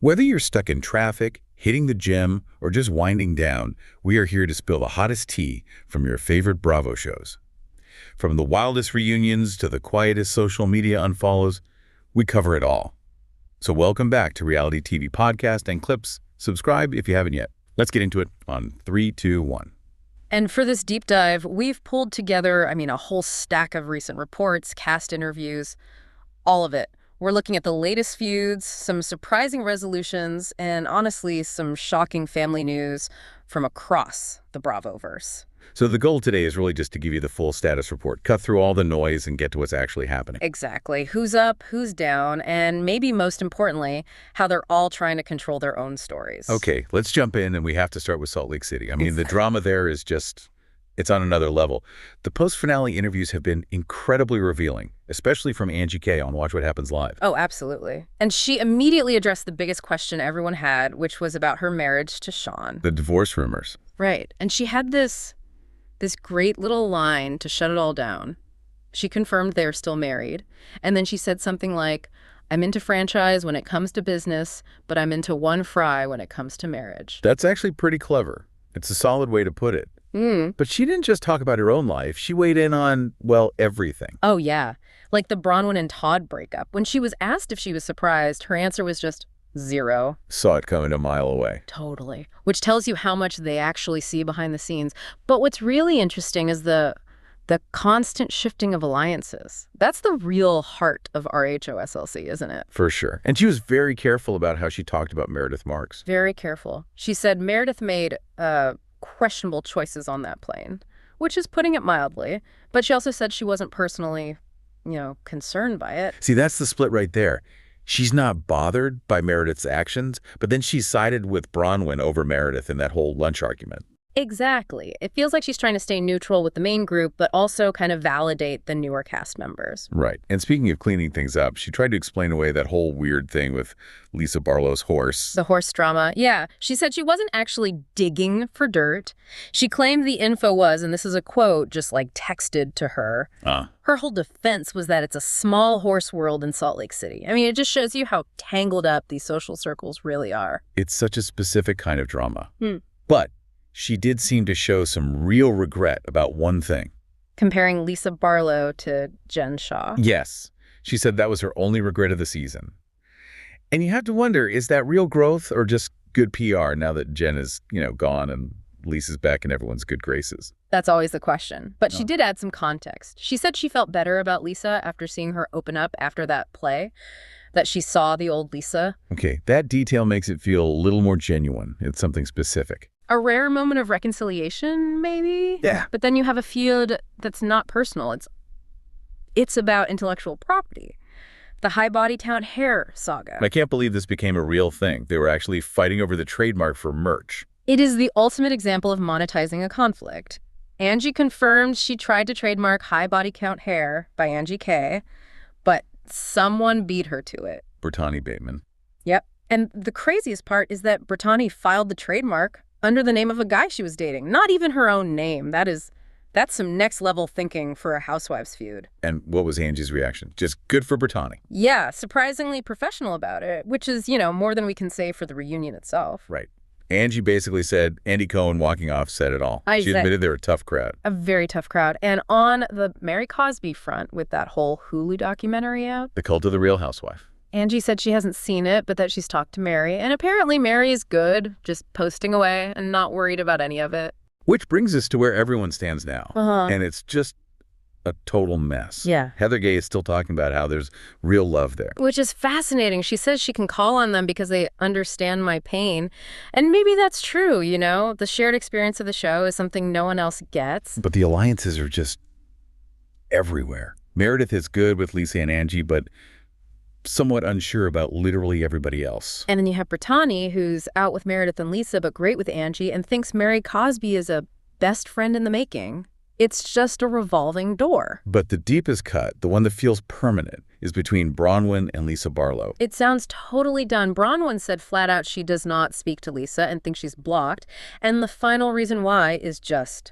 Whether you're stuck in traffic, hitting the gym, or just winding down, we are here to spill the hottest tea from your favorite Bravo shows. From the wildest reunions to the quietest social media unfollows, we cover it all. So welcome back to Reality TV Podcast and Clips. Subscribe if you haven't yet. Let's get into it on 3, 2, 1. And for this deep dive, we've pulled together, a whole stack of recent reports, cast interviews, all of it. We're looking at the latest feuds, some surprising resolutions, and honestly, some shocking family news from across the Bravoverse. So the goal today is really just to give you the full status report, cut through all the noise and get to what's actually happening. Exactly. Who's up, who's down, and maybe most importantly, how they're all trying to control their own stories. Okay, let's jump in, and we have to start with Salt Lake City. The drama there is just, it's on another level. The post-finale interviews have been incredibly revealing, especially from Angie K on Watch What Happens Live. Oh, absolutely. And she immediately addressed the biggest question everyone had, which was about her marriage to Sean. The divorce rumors. Right. And she had this great little line to shut it all down. She confirmed they're still married. And then she said something like, I'm into franchise when it comes to business, but I'm into one fry when it comes to marriage. That's actually pretty clever. It's a solid way to put it. But she didn't just talk about her own life. She weighed in on, well, everything. Oh, yeah. Like the Bronwyn and Todd breakup. When she was asked if she was surprised, her answer was just zero. Saw it coming a mile away. Totally. Which tells you how much they actually see behind the scenes. But what's really interesting is the constant shifting of alliances. That's the real heart of RHOSLC, isn't it? For sure. And she was very careful about how she talked about Meredith Marks. Very careful. She said Meredith made questionable choices on that plane, which is putting it mildly. But she also said she wasn't personally, concerned by it. See, that's the split right there. She's not bothered by Meredith's actions, but then she sided with Bronwyn over Meredith in that whole lunch argument. Exactly. It feels like she's trying to stay neutral with the main group, but also kind of validate the newer cast members. Right. And speaking of cleaning things up, she tried to explain away that whole weird thing with Lisa Barlow's horse. The horse drama. Yeah. She said she wasn't actually digging for dirt. She claimed the info was, and this is a quote, just like texted to her. Her whole defense was that it's a small horse world in Salt Lake City. It just shows you how tangled up these social circles really are. It's such a specific kind of drama. But she did seem to show some real regret about one thing. Comparing Lisa Barlow to Jen Shaw. Yes. She said that was her only regret of the season. And you have to wonder, is that real growth or just good PR now that Jen is, gone and Lisa's back in everyone's good graces? That's always the question. But she did add some context. She said she felt better about Lisa after seeing her open up after that play, that she saw the old Lisa. Okay, that detail makes it feel a little more genuine. It's something specific. A rare moment of reconciliation, maybe? Yeah. But then you have a feud that's not personal. It's about intellectual property. The high body count hair saga. I can't believe this became a real thing. They were actually fighting over the trademark for merch. It is the ultimate example of monetizing a conflict. Angie confirmed she tried to trademark high body count hair by Angie K, but someone beat her to it. Brittany Bateman. Yep. And the craziest part is that Brittany filed the trademark under the name of a guy she was dating. Not even her own name. That's some next level thinking for a housewives feud. And what was Angie's reaction? Just good for Brittany. Yeah, surprisingly professional about it, which is, more than we can say for the reunion itself. Right. Angie basically said Andy Cohen walking off said it all. She admitted they're a tough crowd. A very tough crowd. And on the Mary Cosby front with that whole Hulu documentary out. The Cult of the Real Housewife. Angie said she hasn't seen it, but that she's talked to Mary. And apparently Mary is good, just posting away and not worried about any of it. Which brings us to where everyone stands now. And it's just a total mess. Yeah. Heather Gay is still talking about how there's real love there. Which is fascinating. She says she can call on them because they understand my pain. And maybe that's true, The shared experience of the show is something no one else gets. But the alliances are just everywhere. Meredith is good with Lisa and Angie, but somewhat unsure about literally everybody else. And then you have Brittany, who's out with Meredith and Lisa, but great with Angie, and thinks Mary Cosby is a best friend in the making. It's just a revolving door. But the deepest cut, the one that feels permanent, is between Bronwyn and Lisa Barlow. It sounds totally done. Bronwyn said flat out she does not speak to Lisa and thinks she's blocked. And the final reason why is just,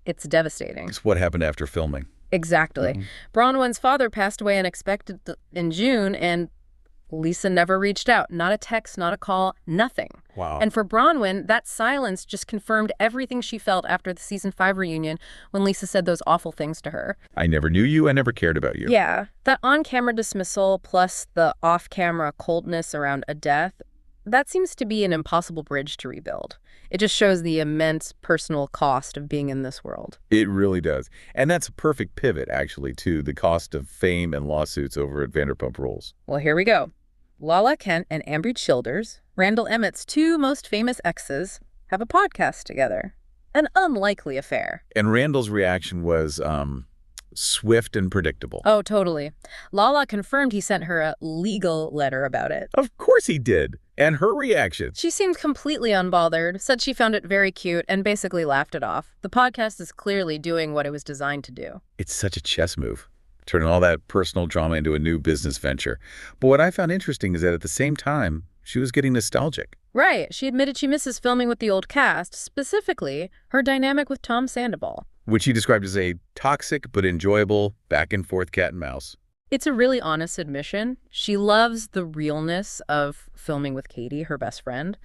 it's devastating. It's what happened after filming. Exactly. Bronwyn's father passed away unexpectedly in June, and Lisa never reached out. Not a text, not a call, nothing. Wow. And for Bronwyn, that silence just confirmed everything she felt after the season 5 reunion when Lisa said those awful things to her. I never knew you. I never cared about you. Yeah, that on-camera dismissal plus the off-camera coldness around a death, that seems to be an impossible bridge to rebuild. It just shows the immense personal cost of being in this world. It really does. And that's a perfect pivot, actually, to the cost of fame and lawsuits over at Vanderpump Rules. Well, here we go. Lala Kent and Ambry Childers, Randall Emmett's 2 most famous exes, have a podcast together. An unlikely affair. And Randall's reaction was swift and predictable. Oh, totally. Lala confirmed he sent her a legal letter about it. Of course he did. And her reaction. She seemed completely unbothered, said she found it very cute, and basically laughed it off. The podcast is clearly doing what it was designed to do. It's such a chess move, turning all that personal drama into a new business venture. But what I found interesting is that at the same time, she was getting nostalgic. Right. She admitted she misses filming with the old cast, specifically her dynamic with Tom Sandoval. Which he described as a toxic but enjoyable back-and-forth cat and mouse. It's a really honest admission. She loves the realness of filming with Katie, her best friend,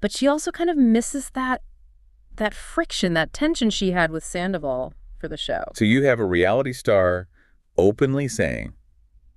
but she also kind of misses that friction, that tension she had with Sandoval for the show. So you have a reality star openly saying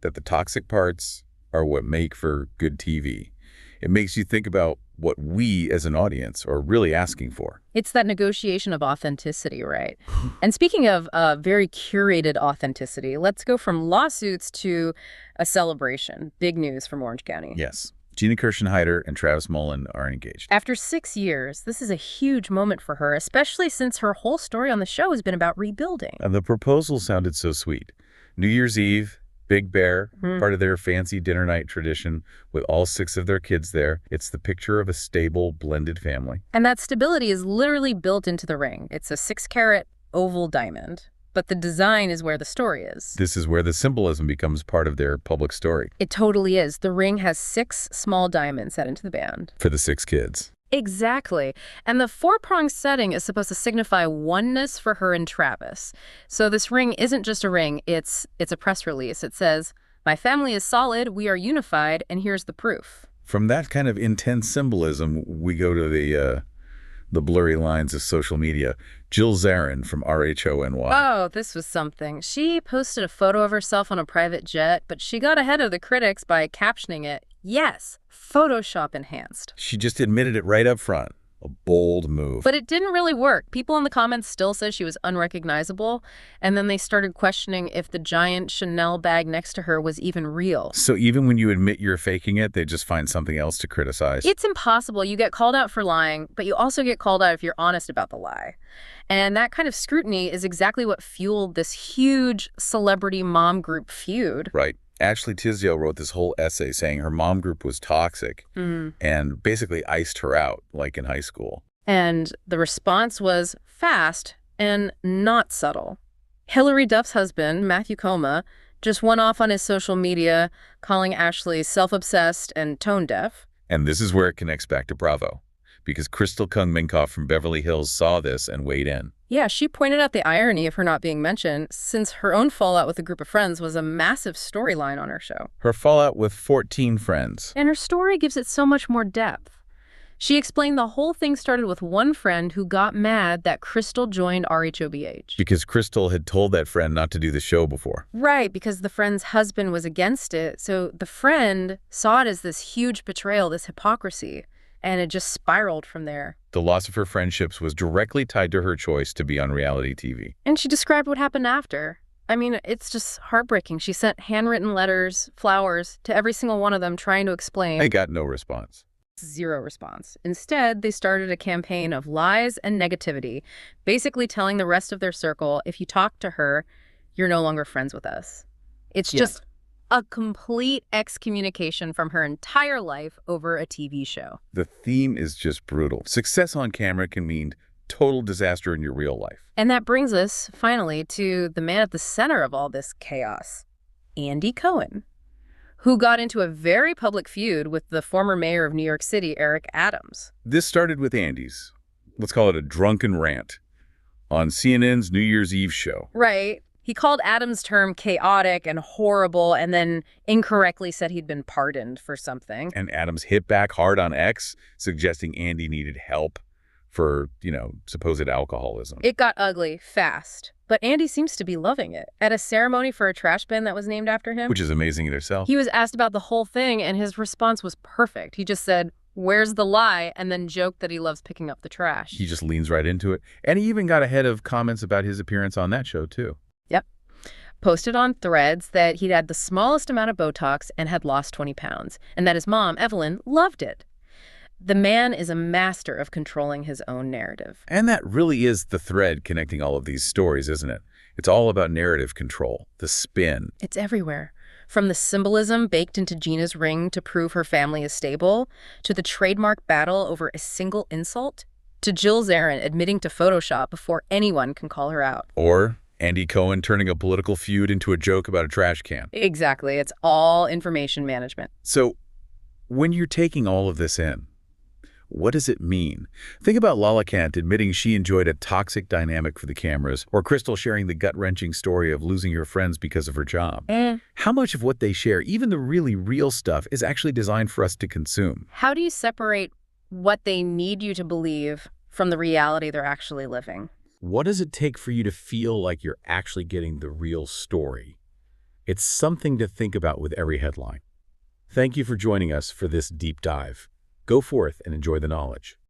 that the toxic parts are what make for good TV. It makes you think about what we as an audience are really asking for. It's that negotiation of authenticity, right? And speaking of very curated authenticity, let's go from lawsuits to a celebration. Big news from Orange County. Yes. GINA KIRSCHENHEITER and Travis Mullen are engaged. After 6 years, this is a huge moment for her, especially since her whole story on the show has been about rebuilding. And the proposal sounded so sweet. New Year's Eve, Big Bear, part of their fancy dinner night tradition with all 6 of their kids there. It's the picture of a stable, blended family. And that stability is literally built into the ring. It's a 6-carat oval diamond, but the design is where the story is. This is where the symbolism becomes part of their public story. It totally is. The ring has 6 small diamonds set into the band. For the 6 kids. Exactly. And the 4-pronged setting is supposed to signify oneness for her and Travis. So this ring isn't just a ring, it's a press release. It says, "My family is solid, we are unified, and here's the proof." From that kind of intense symbolism, we go to the blurry lines of social media. Jill Zarin from RHONY. Oh, this was something. She posted a photo of herself on a private jet, but she got ahead of the critics by captioning it, "Yes, Photoshop enhanced." She just admitted it right up front. A bold move. But it didn't really work. People in the comments still said she was unrecognizable, and then they started questioning if the giant Chanel bag next to her was even real. So even when you admit you're faking it, they just find something else to criticize. It's impossible. You get called out for lying, but you also get called out if you're honest about the lie. And that kind of scrutiny is exactly what fueled this huge celebrity mom group feud. Right. Ashley Tisdale wrote this whole essay saying her mom group was toxic and basically iced her out, like in high school. And the response was fast and not subtle. Hillary Duff's husband, Matthew Coma, just went off on his social media, calling Ashley self-obsessed and tone-deaf. And this is where it connects back to Bravo, because Crystal Kung Minkoff from Beverly Hills saw this and weighed in. Yeah, she pointed out the irony of her not being mentioned, since her own fallout with a group of friends was a massive storyline on her show. Her fallout with 14 friends. And her story gives it so much more depth. She explained the whole thing started with one friend who got mad that Crystal joined RHOBH. Because Crystal had told that friend not to do the show before. Right, because the friend's husband was against it, so the friend saw it as this huge betrayal, this hypocrisy. And it just spiraled from there. The loss of her friendships was directly tied to her choice to be on reality TV. And she described what happened after. I mean, it's just heartbreaking. She sent handwritten letters, flowers, to every single one of them trying to explain. I got no response. Zero response. Instead, they started a campaign of lies and negativity, basically telling the rest of their circle, if you talk to her, you're no longer friends with us. It's just a complete excommunication from her entire life over a TV show. The theme is just brutal. Success on camera can mean total disaster in your real life. And that brings us, finally, to the man at the center of all this chaos, Andy Cohen, who got into a very public feud with the former mayor of New York City, Eric Adams. This started with Andy's, let's call it a drunken rant, on CNN's New Year's Eve show. Right. He called Adam's term chaotic and horrible and then incorrectly said he'd been pardoned for something. And Adams hit back hard on X, suggesting Andy needed help for, supposed alcoholism. It got ugly fast, but Andy seems to be loving it. At a ceremony for a trash bin that was named after him, Which is amazing in itself. he was asked about the whole thing, and his response was perfect. He just said, "Where's the lie?" and then joked that he loves picking up the trash. He just leans right into it. And he even got ahead of comments about his appearance on that show, too. Yep. Posted on Threads that he'd had the smallest amount of Botox and had lost 20 pounds, and that his mom, Evelyn, loved it. The man is a master of controlling his own narrative. And that really is the thread connecting all of these stories, isn't it? It's all about narrative control, the spin. It's everywhere. From the symbolism baked into GINA's ring to prove her family is stable, to the trademark battle over a single insult, to Jill Zarin admitting to Photoshop before anyone can call her out. Or Andy Cohen turning a political feud into a joke about a trash can. Exactly. It's all information management. So when you're taking all of this in, what does it mean? Think about Lala admitting she enjoyed a toxic dynamic for the cameras, or Crystal sharing the gut-wrenching story of losing her friends because of her job. How much of what they share, even the really real stuff, is actually designed for us to consume? How do you separate what they need you to believe from the reality they're actually living? What does it take for you to feel like you're actually getting the real story? It's something to think about with every headline. Thank you for joining us for this deep dive. Go forth and enjoy the knowledge.